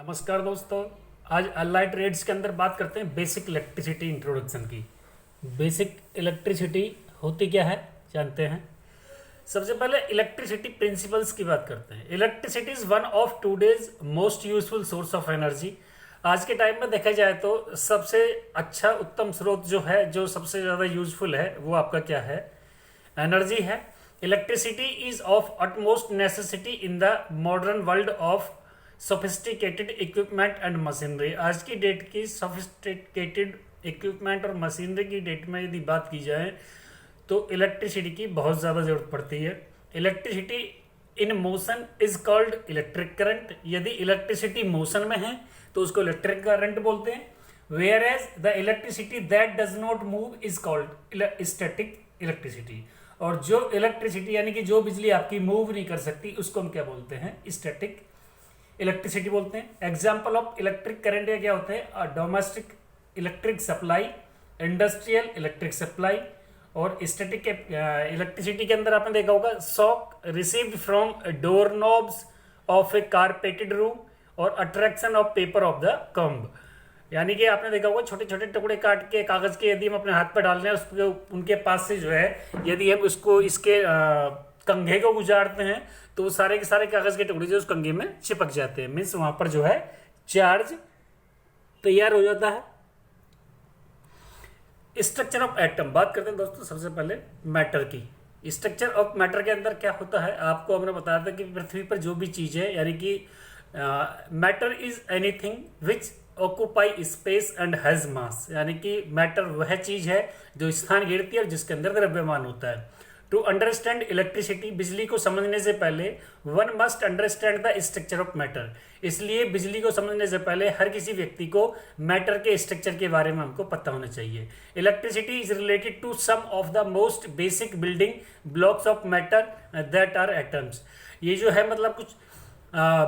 नमस्कार दोस्तों। आज अलाइट रेट्स के अंदर बात करते हैं बेसिक इलेक्ट्रिसिटी इंट्रोडक्शन की। बेसिक इलेक्ट्रिसिटी होती क्या है जानते हैं। सबसे पहले इलेक्ट्रिसिटी प्रिंसिपल्स की बात करते हैं। Electricity is one of today's most useful source of energy. आज के टाइम में देखा जाए तो सबसे अच्छा उत्तम स्रोत जो है, जो सबसे ज़्यादा यूजफुल है, वो आपका क्या है? एनर्जी है। Electricity is of utmost necessity in the modern world of sophisticated equipment and machinery. आज की डेट की सोफिस्टिकेटेड इक्विपमेंट और मशीनरी की डेट में यदि बात की जाए तो इलेक्ट्रिसिटी की बहुत ज़्यादा ज़रूरत पड़ती है। Electricity in motion is called electric current. यदि इलेक्ट्रिसिटी मोशन में है तो उसको इलेक्ट्रिक करंट बोलते हैं। Whereas the electricity that does not move is called static electricity. और जो इलेक्ट्रिसिटी यानी कि जो बिजली आपकी मूव नहीं कर सकती उसको हम क्या बोलते हैं? स्टैटिक इलेक्ट्रिसिटी बोलते हैं। एग्जाम्पल ऑफ इलेक्ट्रिक करंट क्या होते हैं? Domestic electric supply, industrial electric supply. और स्टैटिक इलेक्ट्रिसिटी के अंदर आपने देखा होगा shock received from door knobs of a carpeted room और attraction of paper of the comb. यानी कि आपने देखा होगा छोटे छोटे टुकड़े काट के कागज के यदि हम अपने हाथ पर डाल रहे हैं उसको, उनके पास से जो है यदि हम उसको इसके कंघे को गुजारते हैं तो वो सारे के सारे कागज के टुकड़े जो उस कंघे में चिपक जाते हैं। मीन्स वहां पर जो है चार्ज तैयार हो जाता है। स्ट्रक्चर ऑफ एटम बात करते हैं दोस्तों। सबसे पहले मैटर की। स्ट्रक्चर ऑफ मैटर के अंदर क्या होता है आपको हमने बताया था कि पृथ्वी पर जो भी चीज है यानी कि matter is anything which occupy space and has मास। यानी कि मैटर वह चीज है जो स्थान घेरती है और जिसके अंदर द्रव्यमान होता है। टू अंडरस्टैंड इलेक्ट्रिसिटी, बिजली को समझने से पहले one must understand the structure of matter. इसलिए बिजली को समझने से पहले हर किसी व्यक्ति को मैटर के स्ट्रक्चर के बारे में हमको पता होना चाहिए। Electricity is related to some of the most basic building blocks of matter that are atoms. ये जो है मतलब कुछ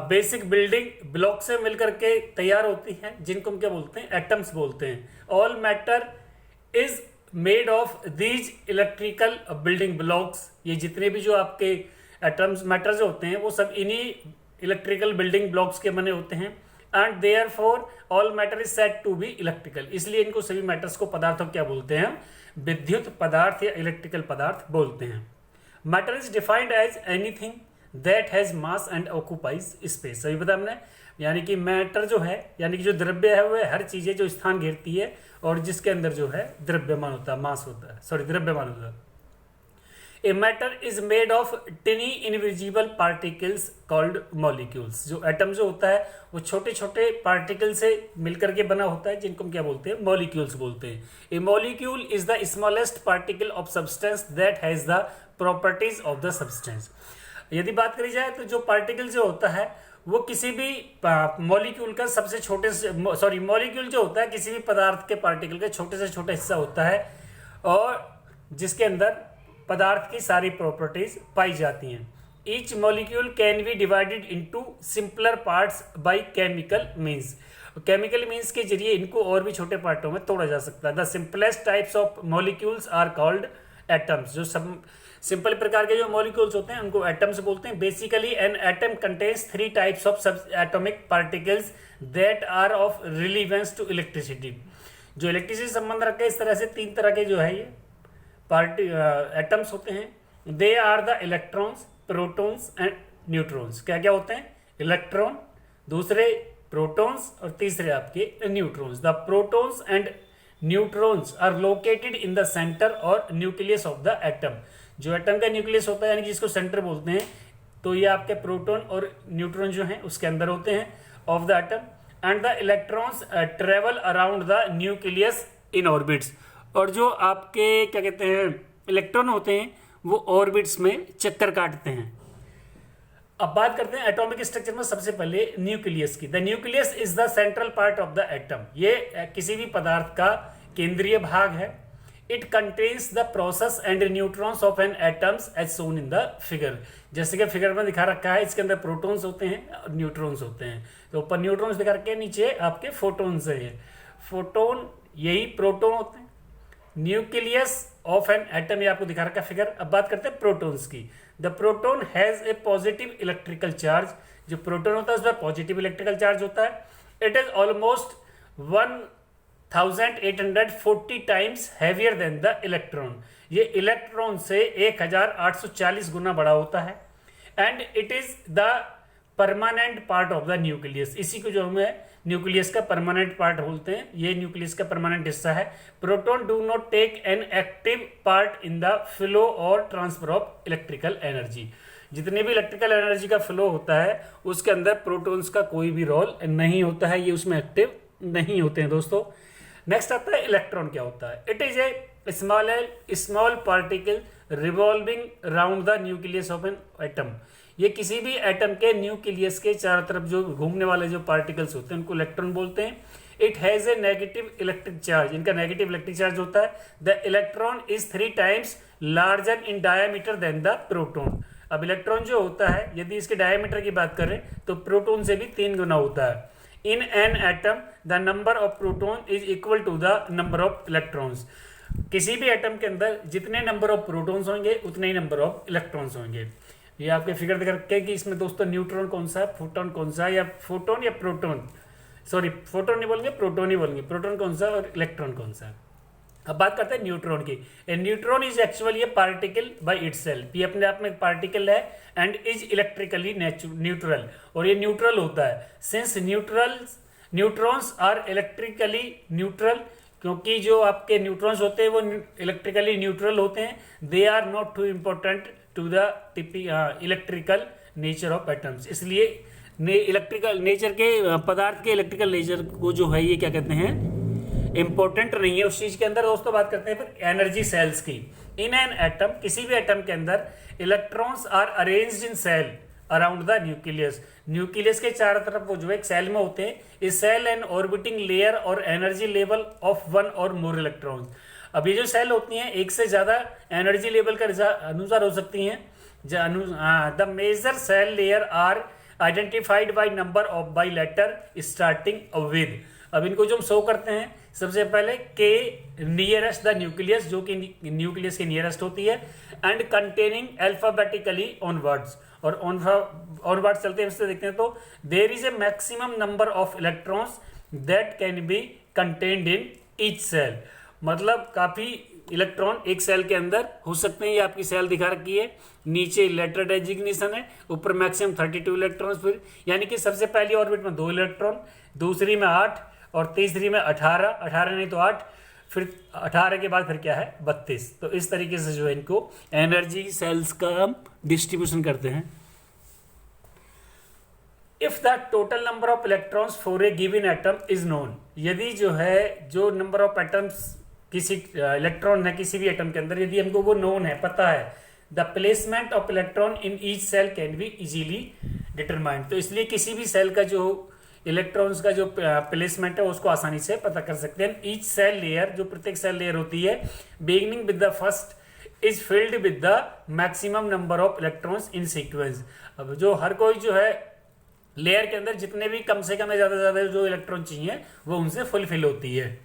बेसिक बिल्डिंग ब्लॉक से मिलकर के तैयार होती हैं जिनको हम क्या बोलते हैं? एटम्स बोलते हैं। All matter is made of these electrical building blocks. ये जितने भी जो आपके एटम्स मैटर जो होते हैं वो सब इन्हीं इलेक्ट्रिकल बिल्डिंग ब्लॉक्स के बने होते हैं। And therefore all matter is said to be electrical. इसलिए इनको सभी मैटर्स को पदार्थों क्या बोलते हैं? विद्युत पदार्थ या इलेक्ट्रिकल पदार्थ बोलते हैं। Matter is defined as anything that has mass and occupies space. सही बताया हमने। यानी कि मैटर जो है यानी कि जो द्रव्य है वह हर चीज है जो स्थान घेरती है और जिसके अंदर जो है द्रव्यमान होता है, मास होता है, सॉरी द्रव्यमान होता है। A matter is made of टिनी invisible particles called molecules. जो एटम जो होता है वो छोटे छोटे पार्टिकल से मिलकर के बना होता है जिनको हम क्या बोलते हैं? मॉलिक्यूल्स बोलते हैं। A molecule is the smallest particle of substance that has the properties of the substance. यदि बात करी जाए तो जो पार्टिकल जो होता है वो किसी भी मॉलिक्यूल का सबसे छोटे से मॉलिक्यूल जो होता है किसी भी पदार्थ के पार्टिकल का छोटे से छोटा हिस्सा होता है और जिसके अंदर पदार्थ की सारी प्रॉपर्टीज पाई जाती हैं। Each molecule can be divided into simpler parts by chemical means. Chemical means के जरिए इनको और भी छोटे पार्टों में तोड़ा जा सकता है। The simplest types of molecules are called atoms. जो सब सिंपल प्रकार के जो मॉलिक्यूल्स होते हैं उनको एटम्स बोलते हैं। Basically an atom contains 3 types of sub atomic particles that are of relevance to electricity. जो इलेक्ट्रिसिटी संबंध रखते हैं इस तरह से 3 तरह के जो है ये एटम्स होते हैं। They are the electrons, protons and neutrons. क्या क्या होते हैं? इलेक्ट्रॉन, दूसरे प्रोटॉन्स और तीसरे आपके neutrons. The protons and neutrons are located in the centre or nucleus of the atom. जो एटम का न्यूक्लियस होता है यानी जिसको सेंटर बोलते हैं तो ये आपके प्रोटॉन और न्यूट्रॉन जो हैं उसके अंदर होते हैं of the atom. And the electrons travel around the nucleus in orbits. और जो आपके क्या कहते हैं इलेक्ट्रॉन होते हैं वो ऑर्बिट्स में चक्कर काटते हैं। अब बात करते हैं एटॉमिक स्ट्रक्चर में सबसे पहले न्यूक्लियस की। The nucleus is the central part of the atom. ये किसी भी पदार्थ का केंद्रीय भाग है। It contains the process and neutrons of an atoms as shown in the figure. जैसे कि फिगर में दिखा रखा है इसके अंदर प्रोटॉन्स होते हैं और न्यूट्रॉन्स होते हैं। तो ऊपर न्यूट्रॉन्स दिखा रखे हैं, नीचे आपके फोटोन्स है। फोटोन यही प्रोटॉन होते हैं। न्यूक्लियस ऑफ एन एटम ये आपको दिखा रखा है फिगर। अब बात करते हैं प्रोटॉन्स की। The proton has a positive electrical charge. जो प्रोटॉन होता है उसमें पॉजिटिव इलेक्ट्रिकल चार्ज होता है। It is almost 1840 times heavier than the electron, ये इलेक्ट्रॉन से 1840 गुना बड़ा होता है। And it is the permanent part of the nucleus, इसी को जो हमें न्यूक्लियस का परमानेंट पार्ट बोलते हैं, ये न्यूक्लियस का परमानेंट हिस्सा है। Proton do not take an active part in the flow or transfer of electrical energy, जितनी भी इलेक्ट्रिकल एनर्जी का फ्लो होता है उसके अंदर प्रोटॉन्स का कोई भी रोल नहीं होता है, ये उसमें एक्टिव नहीं होते हैं दोस्तों। नेक्स्ट आता है इलेक्ट्रॉन क्या होता है। It is a small particle revolving round the nucleus of an atom, ये किसी भी एटम के न्यूक्लियस के चारों तरफ जो घूमने वाले जो पार्टिकल्स होते हैं उनको इलेक्ट्रॉन बोलते हैं। It has a negative electric charge, इनका नेगेटिव इलेक्ट्रिक चार्ज होता है। The electron is 3 times larger in diameter than the proton, अब इलेक्ट्रॉन जो होता है यदि इसके डायमीटर की बात करें तो प्रोटॉन से भी 3 गुना होता है। In an atom the number of proton is equal to the number of electrons, किसी भी एटम के अंदर जितने नंबर ऑफ प्रोटॉन्स होंगे उतने ही नंबर ऑफ इलेक्ट्रॉन्स होंगे। ये आपके फिगर देख रखे हैं कि इसमें दोस्तों न्यूट्रॉन कौन सा है, फोटोन कौन सा है, या फोटोन या प्रोटॉन, सॉरी फोटोन नहीं बोलेंगे प्रोटॉन ही बोलेंगे, प्रोटॉन कौन सा और इलेक्ट्रॉन कौन सा है। अब बात करते हैं न्यूट्रॉन की। A neutron is actually a particle by itself, ये अपने आप में एक पार्टिकल है एंड इज इलेक्ट्रिकली न्यूट्रल, और ये न्यूट्रल होता है। Since neutrons are electrically neutral, क्योंकि जो आपके न्यूट्रॉन्स होते हैं वो इलेक्ट्रिकली न्यूट्रल होते हैं, they are not too important to the electrical nature of atoms, इसलिए इलेक्ट्रिकल नेचर के पदार्थ के इलेक्ट्रिकल नेचर को जो है ये क्या कहते हैं, इंपॉर्टेंट नहीं है उस चीज के अंदर। दोस्तों बात करते हैं फिर एनर्जी सेल्स की। इन एन एटम, किसी भी एटम के अंदर electrons are arranged in shell around the nucleus, nucleus के चारों तरफ वो जो एक सेल में होते हैं, इस सेल एंड ऑर्बिटिंग लेयर और एनर्जी लेवल ऑफ 1 और मोर इलेक्ट्रॉन्स। अब ये जो सेल होती हैं एक से ज्यादा एनर्जी लेवल के अनुसार हो सकती हैं। The major shell layer are identified by number of by letter starting with, अब इनको जो हम शो करते हैं सबसे पहले के नियरेस्ट द न्यूक्लियस, जो कि न्यूक्लियस के नियरेस्ट होती है, एंड कंटेनिंग अल्फाबेटिकली ऑनवर्ड्स, और ऑनवर्ड्स चलते हैं इससे देखते हैं तो there is a maximum number of electrons that can be contained in each shell, मतलब काफी इलेक्ट्रॉन एक सेल के अंदर हो सकते हैं। ये आपकी सेल दिखा रखी है, नीचे लेटर डेजिग्नेशन है, ऊपर मैक्सिमम 32 इलेक्ट्रॉन, फिर यानी कि सबसे पहली ऑर्बिट में 2 इलेक्ट्रॉन, दूसरी में 8 और तीसरी में 18 नहीं तो 8, फिर 18 के बाद फिर क्या है 32। तो इस तरीके से जो है इनको एनर्जी सेल्स का हम डिस्ट्रीब्यूशन करते हैं। If the total number of electrons for a given atom is known, यदि जो है जो नंबर ऑफ एटम्स किसी इलेक्ट्रॉन है किसी भी एटम के अंदर यदि हमको वो नोन है, पता है, the placement of electron in each shell can be easily determined, तो इसलिए किसी भी सेल का जो इलेक्ट्रॉन्स का जो प्लेसमेंट है उसको आसानी से पता कर सकते हैं। ईच सेल लेयर, जो प्रत्येक सेल लेयर होती है, beginning with the first is filled with the maximum number of electrons in sequence, अब जो हर कोई जो है लेयर के अंदर जितने भी कम से कम ज्यादा से ज्यादा जो इलेक्ट्रॉन चाहिए वो उनसे फुलफिल होती है।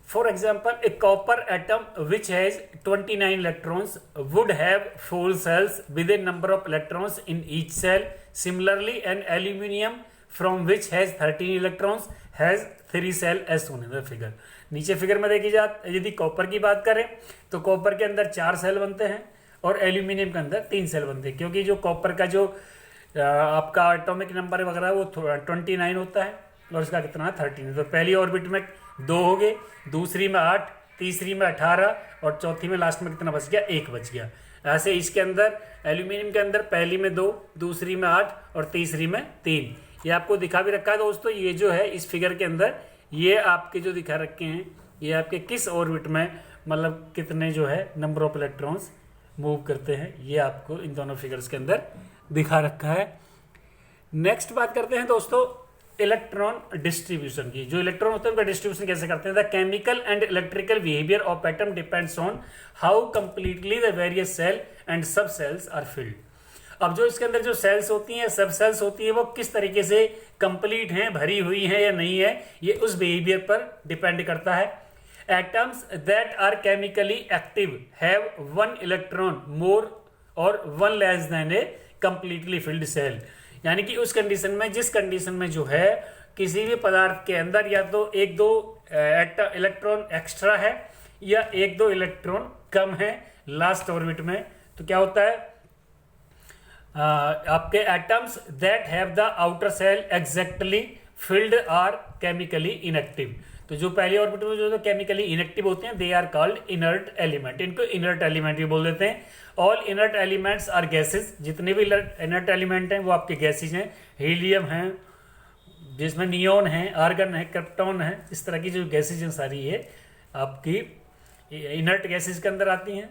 For example, a copper atom which has 29 electrons would have 4 cells with a number of electrons in each cell. Similarly, an aluminium from which has 13 electrons has 3 cells as shown in the figure. नीचे figure में देखी जाए यदि copper की बात करें तो copper के अंदर 4 सेल बनते हैं और एल्यूमिनियम के अंदर 3 सेल बनते हैं, क्योंकि जो कॉपर का जो आपका एटॉमिक नंबर वगैरह है वो 29 होता है और इसका कितना है 13। तो पहली ऑर्बिट में 2 हो गए, दूसरी में 8, तीसरी में 18 और चौथी में लास्ट में कितना बच गया 1 बच गया। ऐसे इसके अंदर एल्यूमिनियम के अंदर पहली में 2, दूसरी में 8 और तीसरी में 3। ये आपको दिखा भी रखा है दोस्तों, ये जो है इस फिगर के अंदर ये आपके जो दिखा रखे हैं ये आपके किस ऑर्बिट में मतलब कितने जो है नंबर ऑफ इलेक्ट्रॉन्स मूव करते हैं, ये आपको इन दोनों फिगर्स के अंदर दिखा रखा है। नेक्स्ट बात करते हैं दोस्तों इलेक्ट्रॉन डिस्ट्रीब्यूशन की। जो इलेक्ट्रॉन होते हैं उनका डिस्ट्रीब्यूशन कैसे करते हैं। The chemical and electrical behaviour of atom depends on how completely the various shell and sub shells are filled. अब जो इसके अंदर जो सेल्स होती हैं सब सेल्स होती है वो किस तरीके से कंप्लीट हैं, भरी हुई हैं या नहीं है, ये उस बिहेवियर पर डिपेंड करता है। Atoms that are chemically active have 1 electron more or 1 less than a completely filled shell, यानी कि उस कंडीशन में, जिस कंडीशन में जो है किसी भी पदार्थ के अंदर या तो एक दो इलेक्ट्रॉन एक्स्ट्रा है या एक दो इलेक्ट्रॉन कम है लास्ट ऑर्बिट में, तो क्या होता है आपके atoms that have the outer shell exactly filled are chemically inactive. तो जो पहली ऑर्बिट में जो केमिकली इनएक्टिव होते हैं they are called inert element, इनको इनर्ट एलिमेंट भी बोल देते हैं। All inert elements are gases, जितने भी इनर्ट एलिमेंट हैं वो आपके गैसेज हैं। हीलियम है जिसमें नियोन है, आर्गन है, क्रिप्टॉन है, इस तरह की जो गैसेज हैं सारी ये आपकी इनर्ट गैसेज के अंदर आती हैं।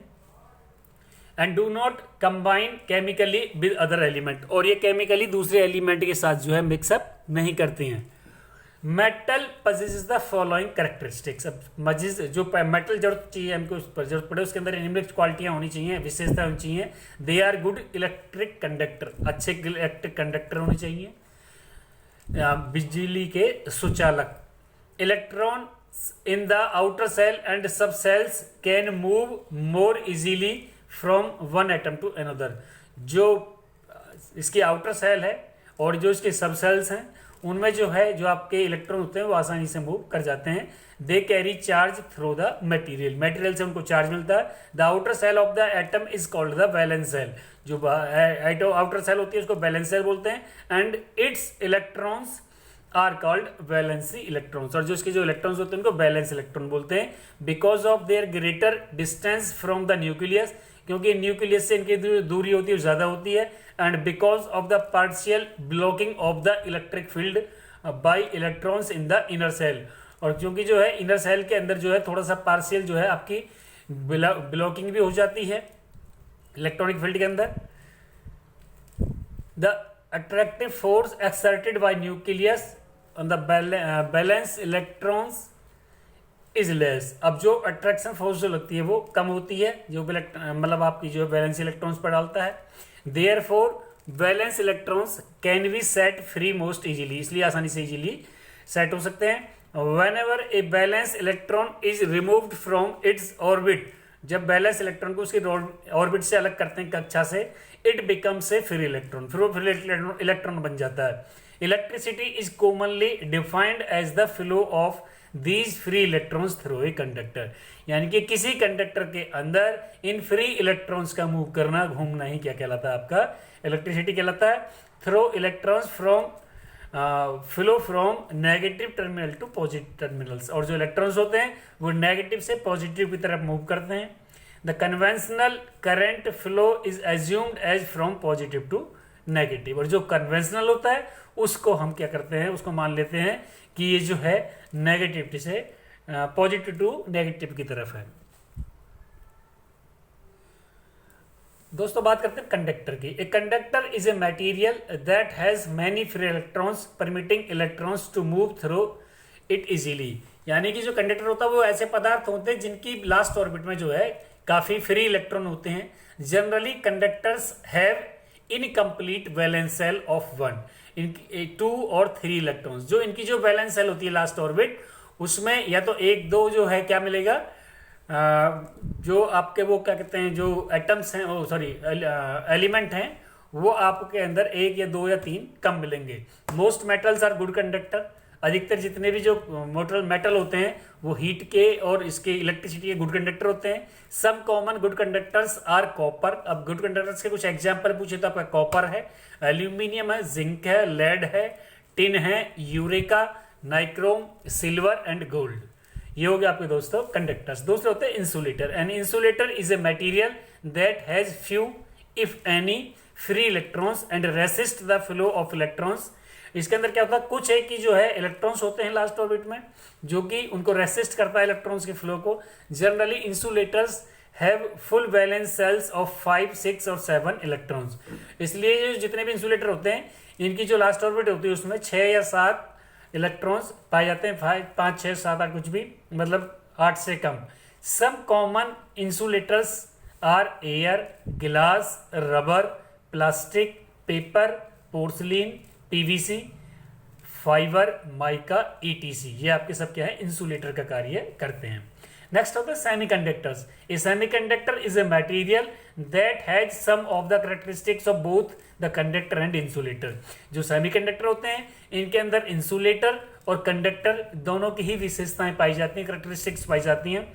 And do not combine chemically with other element, और ये केमिकली दूसरे एलिमेंट के साथ जो है मिक्सअप नहीं करती हैं। Metal possesses the following characteristics. अब मजिज जो मेटल जरूरत चाहिए हमको, उस पर जरूरत पड़े उसके अंदर निम्नलिखित क्वालिटियां होनी चाहिए, विशेषता होनी चाहिए। They are good electric conductor, अच्छे इलेक्ट्रिक कंडक्टर होने चाहिए, बिजली के सुचालक। Electron in the outer cell and sub cells can move more easily from one atom to another. जो इसकी आउटर सेल है और जो इसके सब सेल्स हैं उनमें जो है जो आपके इलेक्ट्रॉन होते हैं वो आसानी से मूव कर जाते हैं। They carry charge through the material, material से उनको चार्ज मिलता है। The outer shell of the atom is called the valence shell, जो आउटर सेल होती है उसको वैलेंस सेल बोलते हैं। And its electrons are called valency electrons, और जो इसके जो इलेक्ट्रॉन्स होते हैं उनको वैलेंस इलेक्ट्रॉन बोलते हैं। Because of their greater distance from the nucleus, क्योंकि न्यूक्लियस से इनकी दूरी होती है ज़्यादा होती है। And because of the partial blocking of the electric field by electrons in the inner shell, और क्योंकि जो है इनर सेल के अंदर जो है थोड़ा सा पार्शियल जो है आपकी ब्लॉकिंग भी हो जाती है इलेक्ट्रॉनिक फील्ड के अंदर। The attractive force exerted by nucleus on the balance electrons is less. अब जो अट्रैक्शन फोर्स जो लगती है वो कम होती है, जो मतलब आपकी जो वैलेंस इलेक्ट्रॉन्स पर डालता है। Therefore valence electrons can be set free most easily, इसलिए आसानी से इजीली सेट हो सकते हैं। Whenever a balance electron is removed from its orbit, जब बैलेंस इलेक्ट्रॉन को उसकी ऑर्बिट से अलग करते हैं कक्षा से, it becomes a free electron, फिर वो फ्री इलेक्ट्रॉन बन जाता है। Electricity is commonly defined as the flow of these free electrons through a conductor, यानी कि किसी कंडक्टर के अंदर इन फ्री इलेक्ट्रॉन्स का मूव करना, घूमना ही क्या कहलाता है आपका इलेक्ट्रिसिटी कहलाता है। Throw electrons from flow from negative terminal to positive terminals, और जो इलेक्ट्रॉन्स होते हैं वो नेगेटिव से पॉजिटिव की तरफ मूव करते हैं। The conventional current flow is assumed as from positive to negative, और जो कन्वेंशनल होता है उसको हम क्या करते हैं, उसको मान लेते हैं कि ये जो है नेगेटिव से पॉजिटिव टू नेगेटिव की तरफ है। दोस्तों बात करते हैं कंडक्टर की। A conductor is a material that has many free electrons permitting electrons to move through it easily, यानी कि जो कंडक्टर होता है वो ऐसे पदार्थ होते हैं जिनकी लास्ट ऑर्बिट में जो है काफी फ्री इलेक्ट्रॉन होते हैं। Generally conductors have incomplete valence shell of one, two और थ्री इलेक्ट्रॉन्स। जो इनकी जो वैलेंस सेल होती है लास्ट ऑर्बिट, उसमें या तो एक दो जो है क्या मिलेगा, जो आपके वो क्या कहते हैं जो एटम्स हैं, सॉरी एलिमेंट हैं, वो आपके अंदर एक या दो या तीन कम मिलेंगे। Most metals are good conductor, अधिकतर जितने भी जो मेटल होते हैं वो हीट के और इसके इलेक्ट्रिसिटी के गुड कंडक्टर होते हैं। Some common good conductors are copper. अब गुड कंडक्टर्स के कुछ एग्जांपल पूछे तो आपका कॉपर है, एल्यूमिनियम है, जिंक है, लेड है, टिन है, eureka, nichrome, silver and gold. ये हो गया आपके दोस्तों कंडक्टर्स। दूसरे होते हैं insulator. An insulator is a material that has few if any free electrons and resist the flow of electrons. इसके अंदर क्या होता है, कुछ एक ही जो है इलेक्ट्रॉन्स होते हैं लास्ट ऑर्बिट में जो कि उनको रेसिस्ट करता है इलेक्ट्रॉन्स के फ्लो को। Generally insulators have full valence shells of 5, 6 और 7 इलेक्ट्रॉन्स। इसलिए जितने भी इंसुलेटर होते हैं इनकी जो लास्ट ऑर्बिट होती है उसमें 6 या 7 इलेक्ट्रॉन्स पाए जाते हैं, 5, 6, 7, 8 कुछ भी, मतलब 8 से कम। Some common insulators are air, glass, rubber, plastic, paper, porcelain, PVC, fiber, mica, ETC. ये आपके सब क्या है इंसुलेटर का कार्य करते हैं। नेक्स्ट होता है semiconductors. A semiconductor is a material that has some of the characteristics of both the conductor and insulator. जो सेमीकंडक्टर होते हैं इनके अंदर इंसुलेटर और कंडक्टर दोनों की ही विशेषताएं पाई जाती हैं, कैरेक्टरिस्टिक्स पाई जाती हैं।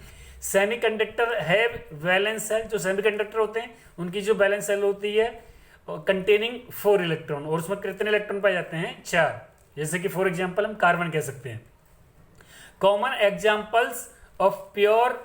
सेमीकंडक्टर हैव वैलेंस सेल, जो सेमीकंडक्टर होते हैं उनकी जो वैलेंस सेल होती है कंटेनिंग 4 इलेक्ट्रॉन, और उसमें कितने इलेक्ट्रॉन पाए जाते हैं 4। जैसे कि फॉर एग्जांपल हम कार्बन कह सकते हैं। Common examples of pure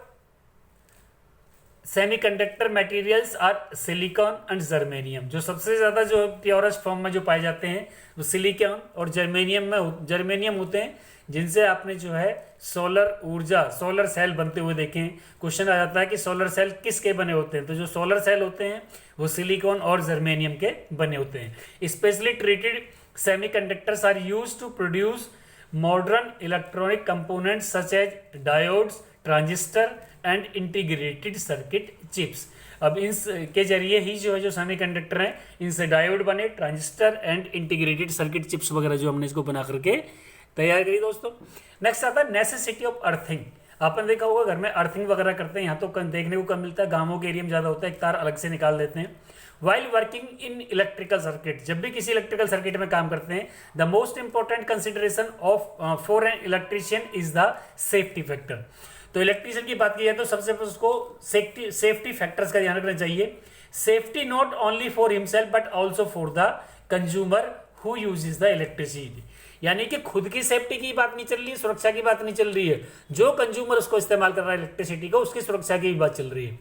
semiconductor materials are silicon and germanium. जो सबसे ज्यादा जो प्योरेस्ट फॉर्म में जो पाए जाते हैं वो सिलिकॉन और जर्मेनियम होते हैं, जिनसे आपने जो है सोलर ऊर्जा, सोलर सेल बनते हुए देखे हैं। क्वेश्चन आ जाता है कि सोलर सेल किसके बने होते हैं, तो जो सोलर सेल होते हैं वो सिलिकॉन और जर्मेनियम के बने होते हैं। Specially treated semiconductors are used to produce modern electronic components such as diodes, transistor and integrated circuit chips. अब इनके जरिए ही जो है जो सेमीकंडक्टर हैं इनसे डायोड बने, transistor and integrated circuit chips वगैरह जो हमने इसको बना करके तैयार करी दोस्तों। नेक्स्ट आता है नेसेसिटी ऑफ अर्थिंग। आपने देखा होगा घर में अर्थिंग वगैरह करते हैं, यहाँ तो देखने को कम मिलता है, गांवों के एरिया में ज्यादा होता है, एक तार अलग से निकाल देते हैं। While working in electrical circuit, जब भी किसी इलेक्ट्रिकल सर्किट में काम करते हैं, the most important consideration of for an electrician is the safety factor. तो इलेक्ट्रिशियन की बात की जाए तो सबसे पहले उसको सेफ्टी फैक्टर्स का ध्यान रखना चाहिए। Safety not only for himself but also for the consumer who uses the electricity. यानी कि खुद की सेफ्टी की बात नहीं चल रही है, सुरक्षा की बात नहीं चल रही है, जो कंज्यूमर उसको इस्तेमाल कर रहा है इलेक्ट्रिसिटी को उसकी सुरक्षा की बात चल रही है।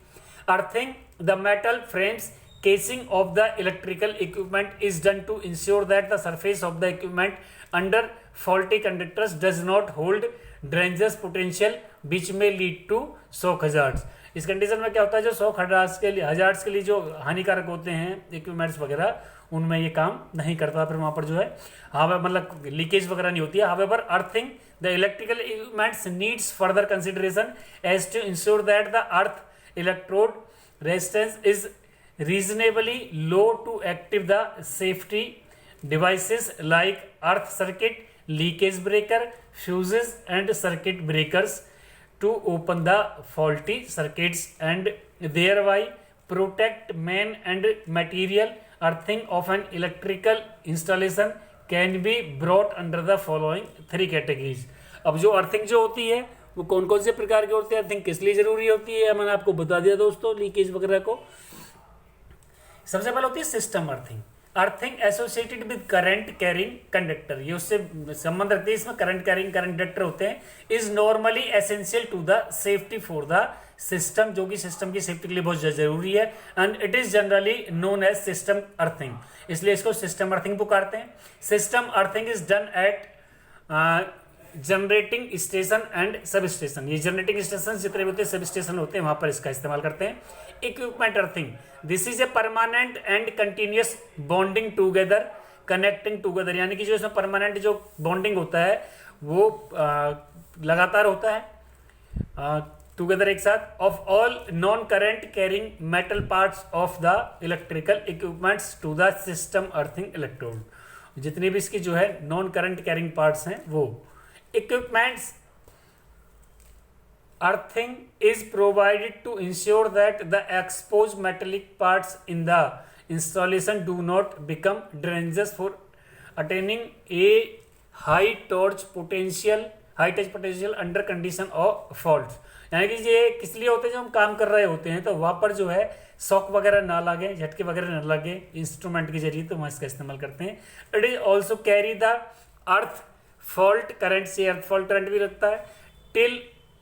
Earthing the metal frames casing of the electrical equipment is done to ensure that the surface of the equipment under faulty conductors does not hold dangerous potential which may lead to shock hazards। इस condition में क्या होता है, जो shock hazards के लिए जो हानिकारक होते हैं इक्विपमेंट्स वगैरह, उनमें ये काम नहीं करता, फिर वहां पर जो है हवा मतलब लीकेज वगैरह नहीं होती है। However earthing the electrical equipments needs further consideration as to ensure that the earth electrode resistance is reasonably low to active the safety devices like earth circuit, leakage breaker, fuses and circuit breakers to open the faulty circuits and thereby protect man and material. Earthing of an electrical installation can be brought under the following 3 categories। अब जो earthing जो होती है वो कौन कौन से प्रकार की होती है, अर्थिंग किस लिए जरूरी होती है, मैंने आपको बता दिया दोस्तों लीकेज वगैरह को। सबसे पहले होती है system earthing. Earthing associated with current carrying conductor, ये उससे संबंध रखती है, इसमें करंट कैरिंग कंडक्टर होते हैं। Is normally essential to the safety for the system, जो कि सिस्टम की सेफ्टी के लिए बहुत जरूरी है। And it is generally known as system earthing, इसलिए इसको सिस्टम अर्थिंग पुकारते हैं। System earthing is done at generating station and sub station. ये जनरेटिंग स्टेशन जितने भी होते हैं, सब स्टेशन होते हैं, वहां पर इसका इस्तेमाल करते हैं। Equipment earthing, this is a permanent and continuous bonding together connecting together, यानी कि जो इसमें परमानेंट जो बॉन्डिंग होता है वो लगातार होता है टूगेदर एक साथ। Of all non current carrying metal parts of the electrical equipments to the system earthing electrode, जितनी भी इसकी जो है नॉन करंट कैरिंग पार्ट्स हैं वो। Equipments earthing is provided to ensure that the exposed metallic parts in the installation do not become dangerous for attaining a high touch potential under condition of fault। यानी कि ये किस लिए होते हैं, जब हम काम कर रहे होते हैं तो वहां पर जो है शॉक वगैरह ना लगे, झटके वगैरह ना लगे इंस्ट्रूमेंट के जरिए, तो वहां इसका इस्तेमाल करते हैं। It is also carry the earth fault current, से अर्थ फॉल्ट करंट भी लगता है। Till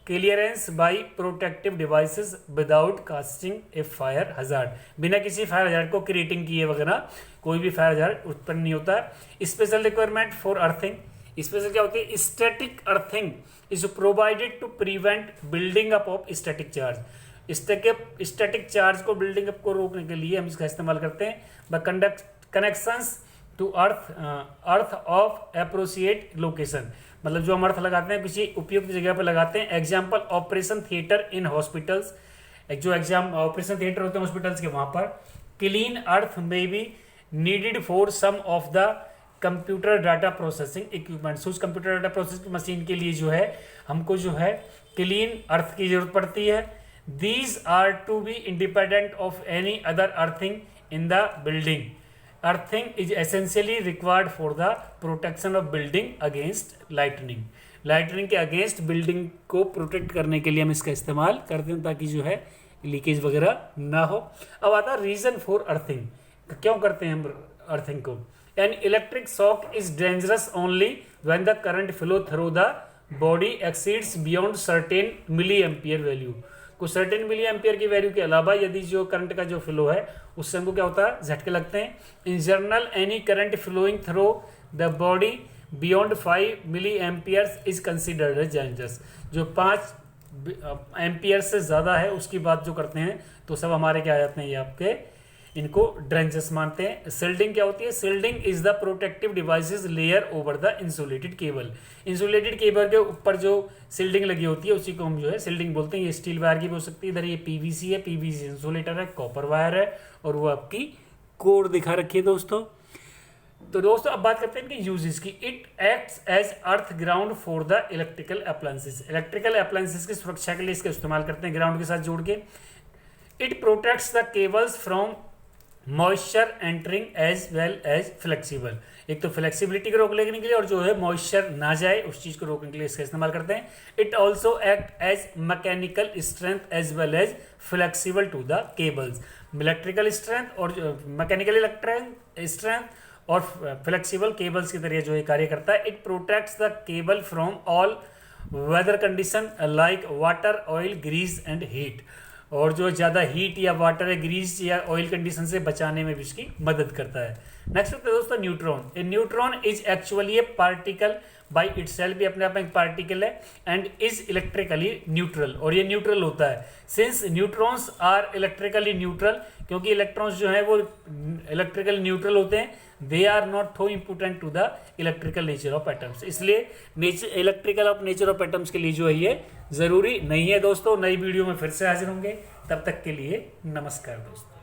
clearance by protective devices without casting a fire hazard, बिना किसी फायर हजार्ड को क्रिएटिंग किए वगैरह कोई भी फायर हजार्ड उत्पन्न नहीं होता है। Special requirement for earthing, special क्या होती है, static earthing is provided to prevent building up of static charge. Static charge को बिल्डिंग अप को रोकने के लिए हम इसका इस्तेमाल करते हैं। The connections to earth of appropriate location, मतलब जो हम अर्थ लगाते हैं किसी उपयुक्त जगह पर लगाते हैं। Example operation theatre in hospitals, जो ऑपरेशन थिएटर होते हैं हॉस्पिटल्स के, वहां पर clean earth may be needed for some of the computer data processing equipments. उस कंप्यूटर डाटा प्रोसेसिंग मशीन के लिए जो है हमको जो है क्लीन अर्थ की जरूरत पड़ती है। These are to be independent of any other earthing in the building. Earthing is essentially required for the protection of building against lightning. Lightning के अगेंस्ट बिल्डिंग को प्रोटेक्ट करने के लिए हम इसका इस्तेमाल करते हैं ताकि जो है लीकेज वगैरह ना हो। अब आता है रीजन फॉर अर्थिंग, क्यों करते हैं हम अर्थिंग को। An electric shock is dangerous only when the current flow through the body exceeds beyond certain milli ampere value. कुछ सर्टेन मिली एम्पियर की वैल्यू के अलावा यदि जो करंट का जो फ्लो है उससे हमको क्या होता है, झटके लगते हैं। In general any current flowing through the body beyond 5 milli amperes is considered as dangerous. जो 5 एम्पियर से ज़्यादा है उसकी बात जो करते हैं तो सब हमारे क्या आ जाते हैं, ये आपके इनको डेंजरस मानते हैं। शिल्डिंग क्या होती है, shielding is the protective devices layer over the insulated cable. Insulated cable के ऊपर जो शिल्डिंग लगी होती है उसी को हम जो है शिल्डिंग बोलते हैं। ये स्टील वायर की भी हो सकती है, इधर ये पीवीसी है, पीवीसी इंसुलेटर है, कॉपर वायर है और वो आपकी कोर दिखा रखी है दोस्तों। तो दोस्तों अब बात करते हैं इनके यूजेस की। It acts as earth ground for the electrical appliances. Electrical appliances की सुरक्षा के लिए इसका इस्तेमाल करते हैं ग्राउंड के साथ जोड़ के। It protects the cables from moisture entering as well as flexible. एक तो फ्लेक्सिबिलिटी को रोकने के लिए और जो है मॉइस्चर ना जाए उस चीज को रोकने के लिए इसका इस्तेमाल करते हैं। It also act as mechanical strength as well as flexible to the cables. Electrical strength और मैकेनिकल स्ट्रेंथ और फ्लेक्सिबल केबल्स की तरह जो ये कार्य करता है। It protects the cable from all weather condition like water, oil, grease and heat. और जो ज़्यादा हीट या वाटर या ग्रीस या ऑयल कंडीशन से बचाने में भी इसकी मदद करता है। नेक्स्ट होता है दोस्तों neutron. A neutron is actually a particle by itself, भी अपने आप में एक पार्टिकल है एंड इज इलेक्ट्रिकली न्यूट्रल, और ये न्यूट्रल होता है। Since neutrons are electrically neutral, क्योंकि इलेक्ट्रॉन्स जो है वो इलेक्ट्रिकली न्यूट्रल होते हैं, they are not so important to the electrical nature of atoms. इसलिए electrical of nature of atoms के लिए जो है ये जरूरी नहीं है दोस्तों। नई वीडियो में फिर से हाजिर होंगे, तब तक के लिए नमस्कार दोस्तों।